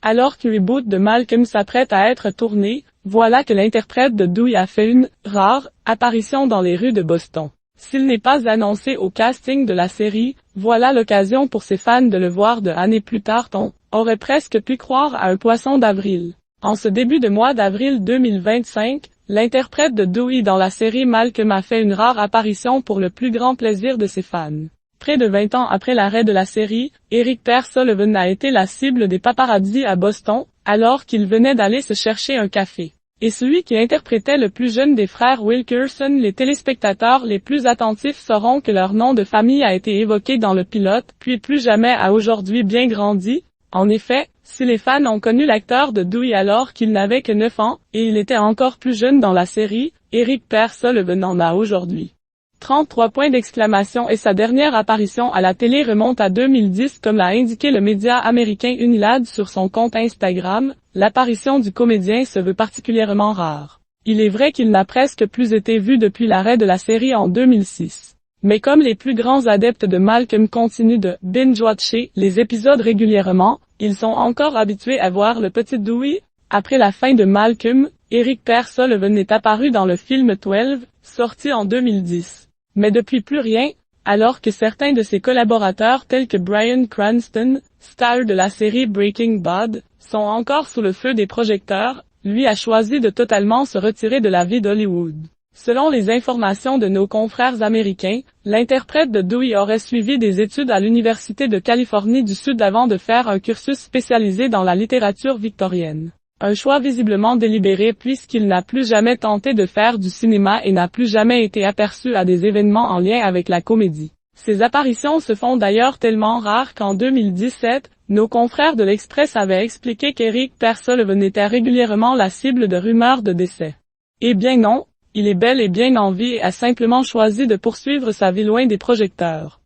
Alors que le reboot de Malcolm s'apprête à être tourné, voilà que l'interprète de Dewey a fait une rare apparition dans les rues de Boston. S'il n'est pas annoncé au casting de la série, voilà l'occasion pour ses fans de le voir de années plus tard. On aurait presque pu croire à un poisson d'avril. En ce début de mois d'avril 2025, l'interprète de Dewey dans la série Malcolm a fait une rare apparition pour le plus grand plaisir de ses fans. Près de 20 ans après l'arrêt de la série, Eric Per Sullivan a été la cible des paparazzis à Boston, alors qu'il venait d'aller se chercher un café. Et celui qui interprétait le plus jeune des frères Wilkerson, les téléspectateurs les plus attentifs sauront que leur nom de famille a été évoqué dans le pilote, puis plus jamais a aujourd'hui bien grandi. En effet, si les fans ont connu l'acteur de Dewey alors qu'il n'avait que 9 ans, et il était encore plus jeune dans la série, Eric Per Sullivan en a aujourd'hui 33 points d'exclamation et sa dernière apparition à la télé remonte à 2010 comme l'a indiqué le média américain Unilad sur son compte Instagram. L'apparition du comédien se veut particulièrement rare. Il est vrai qu'il n'a presque plus été vu depuis l'arrêt de la série en 2006. Mais comme les plus grands adeptes de Malcolm continuent de binge-watcher les épisodes régulièrement, ils sont encore habitués à voir le petit Dewey. Après la fin de Malcolm, Eric Per Sullivan est apparu dans le film 12, sorti en 2010. Mais depuis plus rien, alors que certains de ses collaborateurs tels que Bryan Cranston, star de la série Breaking Bad, sont encore sous le feu des projecteurs, lui a choisi de totalement se retirer de la vie d'Hollywood. Selon les informations de nos confrères américains, l'interprète de Dewey aurait suivi des études à l'Université de Californie du Sud avant de faire un cursus spécialisé dans la littérature victorienne. Un choix visiblement délibéré puisqu'il n'a plus jamais tenté de faire du cinéma et n'a plus jamais été aperçu à des événements en lien avec la comédie. Ces apparitions se font d'ailleurs tellement rares qu'en 2017, nos confrères de l'Express avaient expliqué qu'Eric Per Sullivan était régulièrement la cible de rumeurs de décès. Eh bien non, il est bel et bien en vie et a simplement choisi de poursuivre sa vie loin des projecteurs.